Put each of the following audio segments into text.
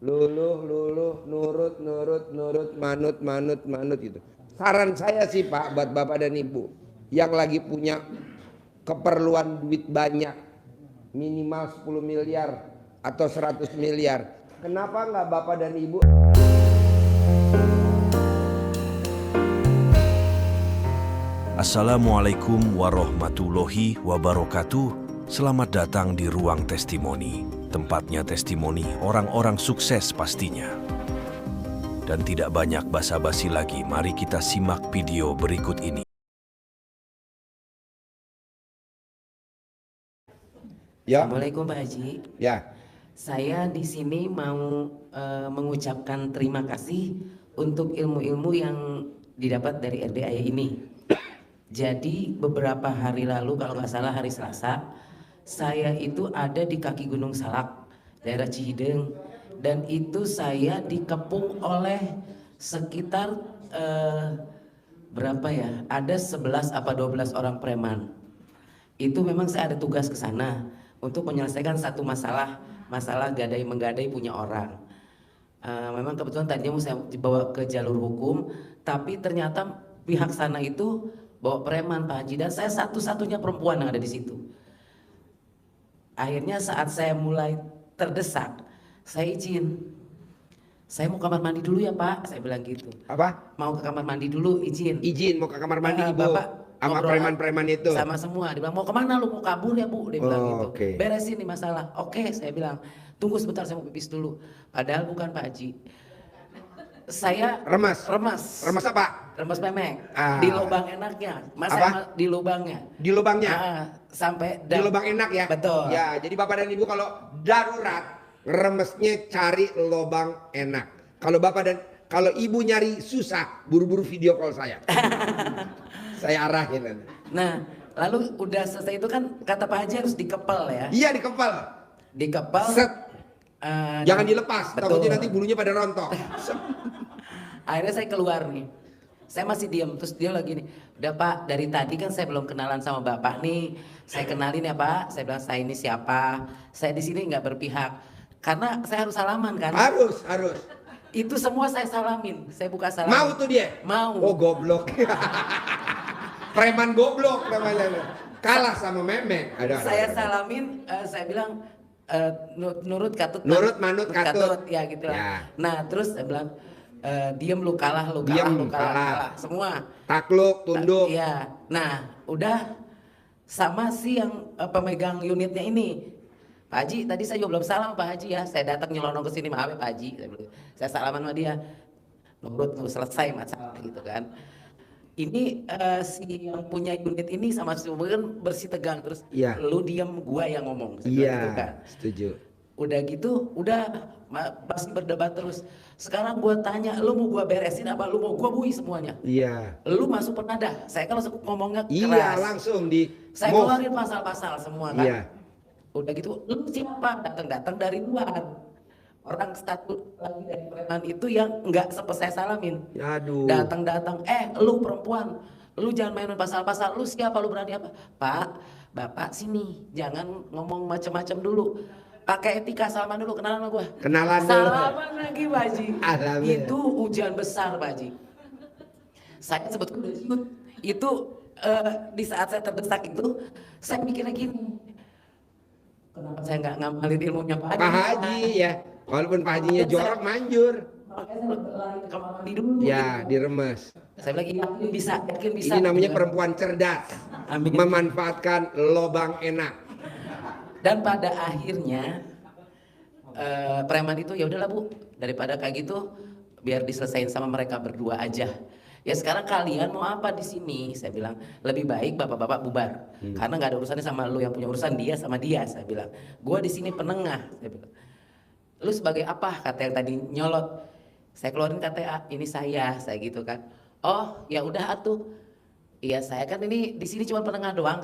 luluh luluh, nurut nurut nurut, manut manut manut gitu. Saran saya sih Pak buat Bapak dan Ibu yang lagi punya keperluan duit banyak, minimal 10 miliar atau 100 miliar. Kenapa nggak Bapak dan Ibu? Assalamualaikum warahmatullahi wabarakatuh. Selamat datang di Ruang Testimoni. Tempatnya testimoni orang-orang sukses pastinya. Dan tidak banyak basa-basi lagi, mari kita simak video berikut ini. Ya. Assalamualaikum Pak Haji. Ya. Saya di sini mau mengucapkan terima kasih untuk ilmu-ilmu yang didapat dari RDAI ini. Jadi beberapa hari lalu, kalau nggak salah hari Selasa, saya itu ada di kaki Gunung Salak, daerah Cihideng, dan itu saya dikepung oleh sekitar berapa ya? Ada 11 apa 12 orang preman. Itu memang saya ada tugas ke sana untuk menyelesaikan satu masalah gadai menggadai punya orang. Memang kebetulan tadinya mau saya dibawa ke jalur hukum, tapi ternyata pihak sana itu bawa preman Pak Haji, dan saya satu-satunya perempuan yang ada di situ. Akhirnya saat saya mulai terdesak, saya izin. Saya mau kamar mandi dulu ya Pak, saya bilang gitu. Apa? Mau ke kamar mandi dulu, izin. Izin mau ke kamar mandi Ibu. Bapak sama preman-preman itu. Sama semua. Dia bilang mau kemana lu, mau kabur ya Bu? Dia bilang gitu. Okay. Beresin nih masalah. Oke, saya bilang tunggu sebentar saya mau pipis dulu. Padahal bukan Pak Haji. Saya remas apa? Remas memek. Di lubang enaknya. Apa? Di lubangnya. Di lubangnya? Sampai di lubang enak ya? Betul. Ya, jadi Bapak dan Ibu kalau darurat remesnya cari lubang enak. Kalau Ibu nyari susah, buru-buru video call saya. Saya arahin. Nah, lalu udah selesai itu kan kata Pak Haji harus dikepel ya? Iya, dikepel. Dikepel. Set. Jangan dilepas, takutnya nanti bulunya pada rontok. Akhirnya saya keluar nih. Saya masih diam, terus dia lagi nih, udah Pak, dari tadi kan saya belum kenalan sama Bapak nih. Saya kenalin ya Pak, saya bilang saya ini siapa. Saya di sini nggak berpihak, karena saya harus salaman kan. Harus. Itu semua saya salamin, saya buka salaman. Mau tuh dia? Mau. Oh goblok. Preman goblok namanya. Kalah sama memek. Saya salamin, saya bilang nurut katut. Nurut manut katut. Ya gitu lah. Ya. Nah terus saya bilang diam lu kalah semua. Takluk, tunduk. Iya. Nah udah sama si yang pemegang unitnya ini. Pak Haji, tadi saya juga belum salam Pak Haji ya. Saya datang nyelonong ke sini, maaf ya Pak Haji. Saya salaman sama dia. Nurut selesai masalah gitu kan. Ini si yang punya unit ini sama si kan bersih tegang terus. Ya. Lu diam, gua yang ngomong. Iya. Gitu kan. Setuju. Udah gitu, udah masih berdebat terus. Sekarang gua tanya, lu mau gua beresin apa lu mau gua bui semuanya? Iya. Lu masuk penadah. Saya kan langsung ngomongnya keras. Iya, langsung di saya keluarin pasal-pasal semua kan. Iya. Udah gitu, lu siapa? Datang-datang dari luar. Orang status lagi dari preman itu yang nggak sempat saya salamin. Aduh. Datang-datang, lu perempuan, lu jangan mainin pasal-pasal. Lu siapa? Lu berani apa? Pak, Bapak sini, jangan ngomong macam-macam dulu. Pakai etika, salaman dulu, kenalan sama gua. Kenalan dulu. Salaman lagi Pak Haji. Alhamdulillah. Itu hujan besar Pak Haji. Saya sebut kuda ciut. Itu di saat saya terdesak itu, saya mikirnya gini. Kenapa saya nggak ngamalin ilmunya Pak Haji ya? Walaupun Pak Hajinya jorok manjur. Makanya saya lari ke kamar mandi dulu. Ya, diremes. Saya bilang yakin bisa. Ini namanya perempuan cerdas. Amin. Memanfaatkan lobang enak. Dan pada akhirnya preman itu ya udahlah Bu, daripada kayak gitu biar diselesain sama mereka berdua aja. Ya sekarang kalian mau apa di sini? Saya bilang lebih baik bapak-bapak bubar, karena nggak ada urusannya sama lu, yang punya urusan dia sama dia. Saya bilang, gua di sini penengah. Saya bilang, lu sebagai apa? Kata yang tadi nyolot. Saya keluarin KTA, ini saya gitu kan. Oh ya udah atuh. Iya saya kan ini di sini cuma penengah doang.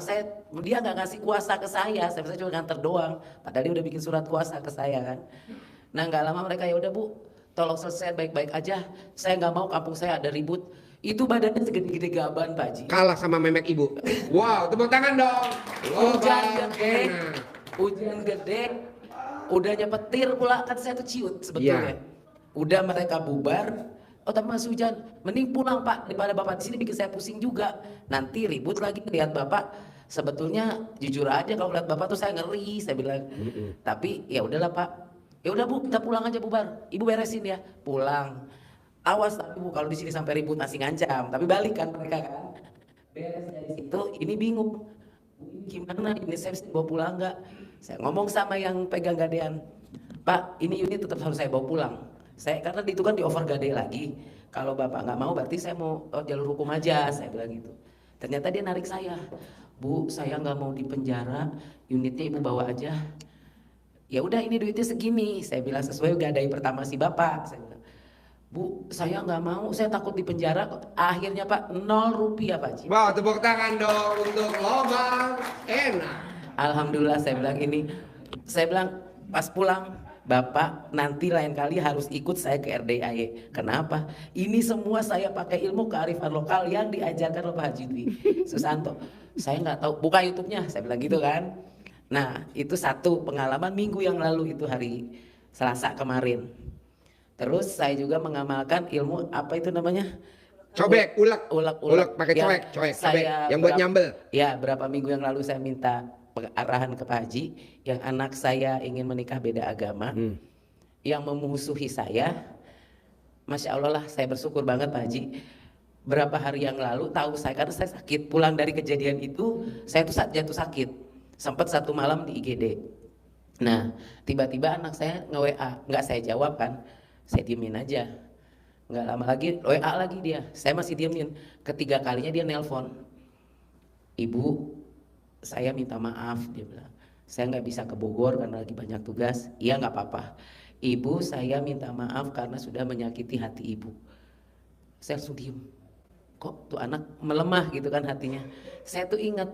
Dia nggak ngasih kuasa ke saya cuma nganter doang. Padahal dia udah bikin surat kuasa ke saya kan. Nah nggak lama mereka ya udah Bu, tolong selesai baik-baik aja. Saya nggak mau kampung saya ada ribut. Itu badannya segede-gede gaban Pak Haji. Kalah sama memek ibu. Wow, tepuk tangan dong. Hujan gede, hujan gede. Udah nyepetir pula kan saya tuh ciut sebetulnya. Udah mereka bubar, oh tapi masih hujan, mending pulang Pak daripada Bapak di sini bikin saya pusing juga. Nanti ribut lagi lihat Bapak. Sebetulnya jujur aja kalau lihat Bapak tuh saya ngeri, saya bilang. Tapi ya udahlah Pak. Ya udah Bu, kita pulang aja bubar. Ibu beresin ya. Pulang. Awas tapi Bu kalau di sini sampai ribut masih ngancam. Tapi balik kan mereka kan. Beres dari situ, ini bingung. Gimana ini saya bisa bawa pulang nggak? Saya ngomong sama yang pegang gadean. Pak, ini unit tetap harus saya bawa pulang. Saya karena itu kan di over gade lagi. Kalau Bapak nggak mau berarti saya mau jalur hukum aja, saya bilang gitu. Ternyata dia narik saya. Bu, saya nggak mau di penjara, unitnya Ibu bawa aja. Ya udah ini duitnya segini, saya bilang sesuai gadai pertama si Bapak. Saya bilang, Bu, saya nggak mau, saya takut di penjara. Akhirnya Pak, 0 rupiah Pak Ji. Wow, tepuk tangan dong untuk lobang enak. Alhamdulillah saya bilang ini. Saya bilang pas pulang, Bapak nanti lain kali harus ikut saya ke RDIY. Kenapa? Ini semua saya pakai ilmu kearifan lokal yang diajarkan oleh Pak Haji Dwi Susanto. Saya nggak tahu, buka YouTube-nya, saya bilang gitu kan. Nah itu satu pengalaman minggu yang lalu, itu hari Selasa kemarin. Terus saya juga mengamalkan ilmu apa itu namanya? Cobek, ulek pakai cobek, yang buat nyambel. Ya, berapa minggu yang lalu saya minta arahan ke Pak Haji, yang anak saya ingin menikah beda agama, yang memusuhi saya. Masya Allah lah, saya bersyukur banget Pak Haji. Berapa hari yang lalu tahu saya, karena saya sakit, pulang dari kejadian itu, saya tuh jatuh sakit. Sempat 1 malam di IGD. Nah, tiba-tiba anak saya nge-WA, nggak saya jawab kan, saya diemin aja. Nggak lama lagi WA lagi dia, saya masih diemin. Ketiga kalinya dia nelpon, Ibu, saya minta maaf, dia bilang. Saya nggak bisa ke Bogor karena lagi banyak tugas. Iya nggak apa-apa. Ibu, saya minta maaf karena sudah menyakiti hati Ibu. Saya langsung diem. Kok tuh anak melemah gitu kan hatinya. Saya tuh ingat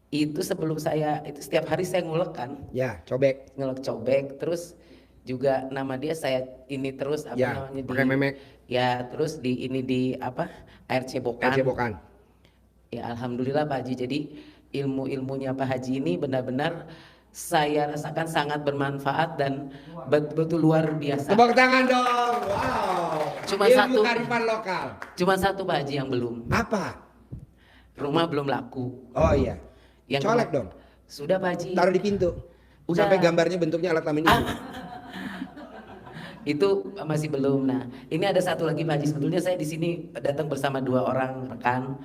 itu sebelum saya itu setiap hari saya ngulek kan. Ya, cobek. Ngulek cobek, terus juga nama dia saya ini terus apa Ya, namanya pakai memek. Ya, terus di ini di apa? Air Cebokan. Air Cebokan. Ya alhamdulillah Pak Haji, jadi ilmu-ilmunya Pak Haji ini benar-benar saya rasakan sangat bermanfaat dan betul-betul luar biasa. Tepuk tangan dong. Wow. Cuma ilmu satu. kearifan lokal. Cuma satu Pak Haji yang belum. Apa? Rumah belum laku. Oh iya. Yang Colek dong. Sudah Pak Haji. Taruh di pintu. Udah. Sampai gambarnya bentuknya alat kelamin ibu. Itu masih belum. Nah, ini ada satu lagi Pak Haji. Sebetulnya saya di sini datang bersama 2 orang rekan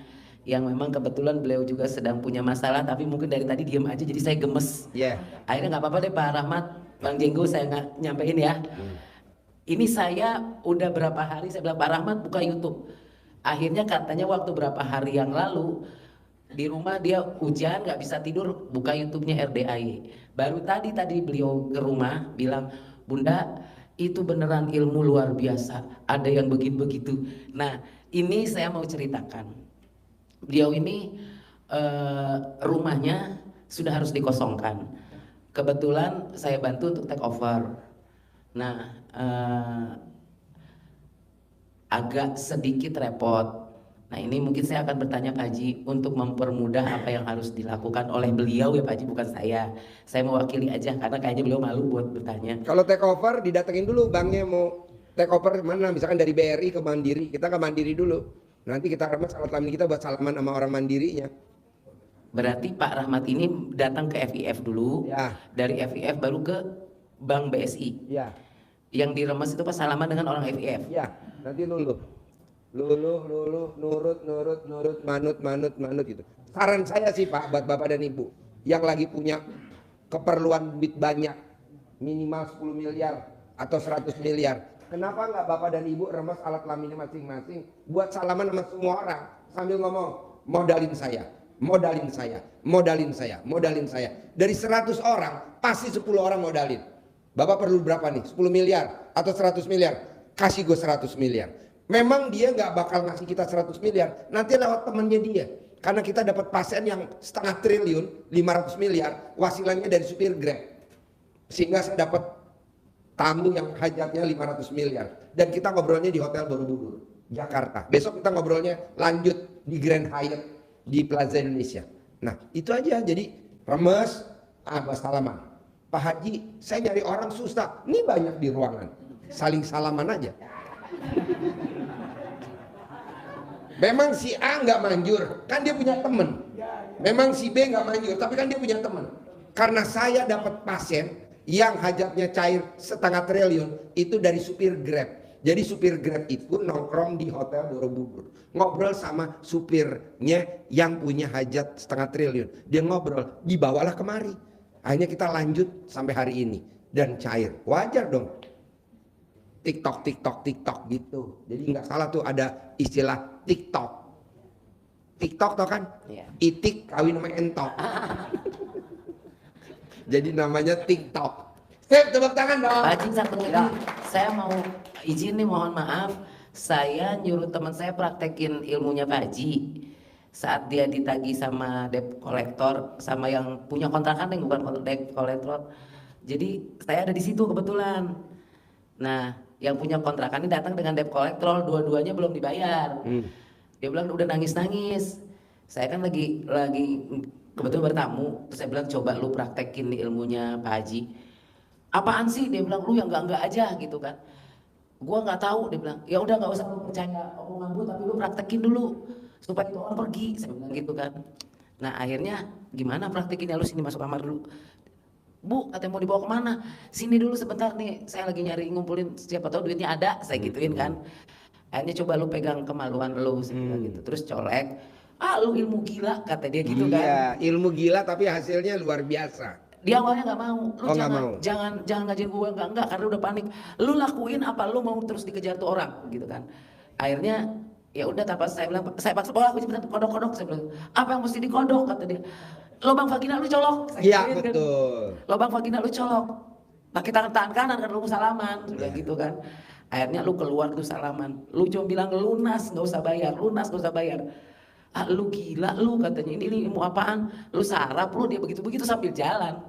yang memang kebetulan beliau juga sedang punya masalah, tapi mungkin dari tadi diam aja jadi saya gemes. Iya. Akhirnya nggak apa-apa deh Pak Rahmat, Bang Jenggo, saya nggak nyampein ya. Ini saya udah berapa hari saya bilang Pak Rahmat buka YouTube. Akhirnya katanya waktu berapa hari yang lalu di rumah dia hujan nggak bisa tidur, buka YouTube-nya RDIY. Baru tadi beliau ke rumah bilang, Bunda itu beneran ilmu luar biasa, ada yang begitu-begitu. Nah ini saya mau ceritakan. Beliau ini rumahnya sudah harus dikosongkan. Kebetulan saya bantu untuk take over. Nah agak sedikit repot. Nah ini mungkin saya akan bertanya Pak Haji untuk mempermudah apa yang harus dilakukan oleh beliau ya Pak Haji, bukan saya. Saya mewakili aja karena kayaknya beliau malu buat bertanya. Kalau take over didatengin dulu banknya mau take over mana, misalkan dari BRI ke Mandiri, kita ke Mandiri dulu. Nanti kita remas alat kelamin kita buat salaman sama orang Mandirinya. Berarti Pak Rahmat ini datang ke FIF dulu, Ya. dari FIF baru ke Bank BSI. Ya. Yang diremas itu pas salaman dengan orang FIF. Ya, nanti luluh, nurut, manut gitu. Saran saya sih Pak, buat Bapak dan Ibu yang lagi punya keperluan duit banyak, minimal 10 miliar atau 100 miliar. Kenapa nggak Bapak dan Ibu remas alat kelaminnya masing-masing buat salaman sama semua orang sambil ngomong, modalin saya. Dari 100 orang, pasti 10 orang modalin. Bapak perlu berapa nih? 10 miliar atau 100 miliar? Kasih gue 100 miliar. Memang dia nggak bakal ngasih kita 100 miliar, nanti lewat temennya dia. Karena kita dapat pasien yang 0,5 triliun, 500 miliar, wasilanya dari supir Grab. Sehingga saya dapat tamu yang hajatnya 500 miliar. Dan kita ngobrolnya di Hotel Borobudur, Jakarta. Besok kita ngobrolnya lanjut di Grand Hyatt di Plaza Indonesia. Nah itu aja, jadi remes, salaman. Pak Haji, saya nyari orang susah. Ini banyak di ruangan. Saling salaman aja. Memang si A nggak manjur, kan dia punya temen. Memang si B nggak manjur, tapi kan dia punya temen. Karena saya dapat pasien yang hajatnya cair 0,5 triliun itu dari supir Grab. Jadi supir Grab itu nongkrong di hotel Borobudur, ngobrol sama supirnya yang punya hajat 0,5 triliun. Dia ngobrol, dibawalah kemari. Akhirnya kita lanjut sampai hari ini dan cair. Wajar dong. TikTok gitu. Jadi nggak salah tuh ada istilah TikTok. TikTok tau kan? Iya. Itik kawin sama entok. Jadi namanya TikTok. Sip, tepuk tangan dong. Pak Haji, satu lagi, saya mau izin nih, mohon maaf, saya nyuruh teman saya praktekin ilmunya Pak Haji saat dia ditagih sama debt collector, sama yang punya kontrakan yang bukan debt collector. Jadi saya ada di situ kebetulan. Nah, yang punya kontrakan ini datang dengan debt collector, dua-duanya belum dibayar. Dia bilang udah nangis-nangis. Saya kan lagi kebetulan bertamu, terus saya bilang coba lu praktekin nih ilmunya Pak Haji. Apaan sih? Dia bilang, lu yang enggak aja gitu kan. Gua nggak tahu, dia bilang, ya udah nggak usah lu percaya omongan gue, tapi lu praktekin dulu supaya itu orang pergi. Saya bilang gitu kan. Nah akhirnya gimana praktekinnya, lu sini masuk kamar dulu. Bu, katanya mau dibawa kemana? Sini dulu sebentar nih, saya lagi nyari ngumpulin, siapa tahu duitnya ada, saya gituin kan. Akhirnya coba lu pegang kemaluan lu, saya bilang gitu. Terus colek, lu ilmu gila, kata dia gitu kan. Iya, ilmu gila tapi hasilnya luar biasa. Dia awalnya nggak mau, lu jangan ngajarin gue, enggak karena udah panik. Lu lakuin apa, lu mau terus dikejar tuh orang gitu kan. Akhirnya ya udah, tanpa saya bilang, saya paksa bawa aku cepetan kodok, saya bilang apa yang mesti dikodok, kata dia. Lubang vagina lu colok. Iya betul. Kan. Lubang vagina lu colok. Pakai tangan kanan kan lu salaman, sudah gitu kan. Akhirnya lu keluar tuh salaman, lu cuma bilang lunas nggak usah bayar, lu gila lu, katanya ini mau apaan, lu sarap lu, dia begitu sambil jalan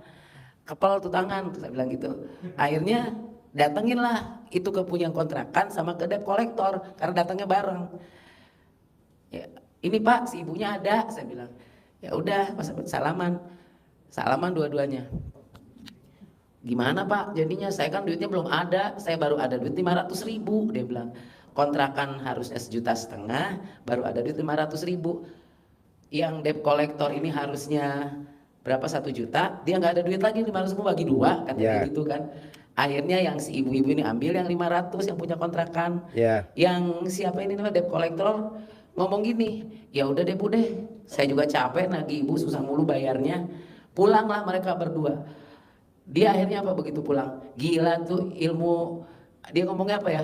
kepal tuh tangan, saya bilang gitu. Akhirnya datengin lah itu ke punya kontrakan sama ke debt collector karena datangnya bareng. Ya, ini Pak si ibunya ada, saya bilang. Ya udah, pas salaman dua-duanya. Gimana Pak jadinya, saya kan duitnya belum ada, saya baru ada duit 500.000, dia bilang. Kontrakan harusnya 1,5 juta, baru ada duit 500.000. Yang debt collector ini harusnya berapa, 1 juta, dia nggak ada duit lagi, 500.000 bagi 2, katanya gitu kan. Akhirnya yang si ibu-ibu ini ambil yang 500 yang punya kontrakan. Yang siapa ini namanya debt collector ngomong gini, ya udah deh Bu deh, saya juga capek nagih ibu, susah mulu bayarnya. Pulanglah mereka berdua. Dia akhirnya apa, begitu pulang, gila tuh ilmu, dia ngomongnya apa ya,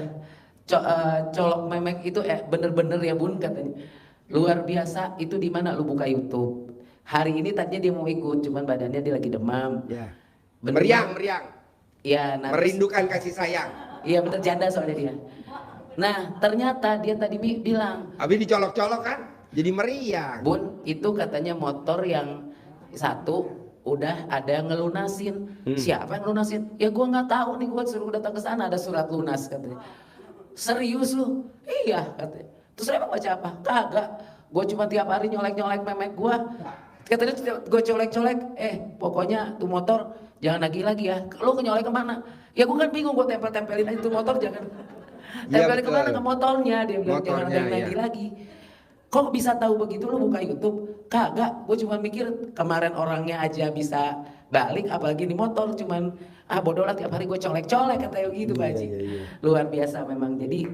colok memek itu bener-bener ya Bun, katanya luar biasa. Itu di mana, lu buka YouTube. Hari ini tadinya dia mau ikut, cuman badannya dia lagi demam. Meriang. Ya, merindukan kasih sayang. Iya bener, janda soalnya dia. Nah ternyata dia tadi bilang, habis dicolok-colok kan jadi meriang. Bun, itu katanya motor yang satu udah ada yang ngelunasin. Siapa yang ngelunasin? Ya gua nggak tahu nih, gua suruh datang ke sana ada surat lunas, katanya. Serius lu? Iya, katanya. Terus emang baca apa? Kagak. Gue cuma tiap hari nyolek-nyolek memek gue. Katanya gue colek-colek. Pokoknya tuh motor jangan lagi ya. Lu nyolek kemana? Ya gue kan bingung, gue tempel-tempelin aja tuh motor, jangan. Tempelin kemana, ke motornya. Dia bilang jangan ada lagi. Kok bisa tahu begitu, lu buka YouTube? Kagak. Gue cuma mikir kemarin orangnya aja bisa balik, apalagi di motor cuman bodoh lah, tiap hari gue colek-colek, katanya gitu Pak Haji. Luar biasa memang. Jadi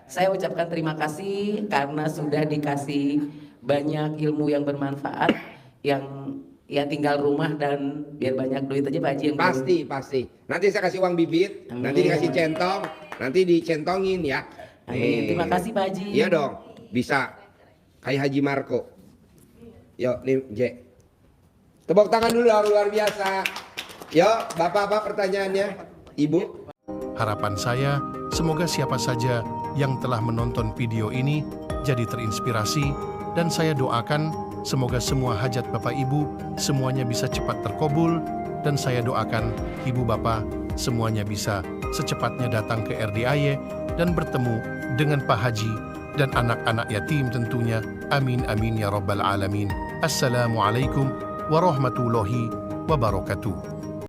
saya ucapkan terima kasih karena sudah dikasih banyak ilmu yang bermanfaat, yang ya tinggal rumah dan biar banyak duit aja Pak Haji. Yang pasti. Nanti saya kasih uang bibit. Amin. Nanti dikasih centong, nanti dicentongin ya. Amin. Terima kasih Pak Haji. Iya dong, bisa kayak Haji Marco. Yuk nih J, tepuk tangan dulu dong, luar biasa. Yuk, Bapak pertanyaannya, Ibu. Harapan saya, semoga siapa saja yang telah menonton video ini jadi terinspirasi, dan saya doakan semoga semua hajat Bapak Ibu semuanya bisa cepat terkabul, dan saya doakan Ibu Bapak semuanya bisa secepatnya datang ke RDIY dan bertemu dengan Pak Haji dan anak-anak yatim tentunya. Amin amin ya rabbal alamin. Assalamualaikum warahmatullahi wabarakatuh.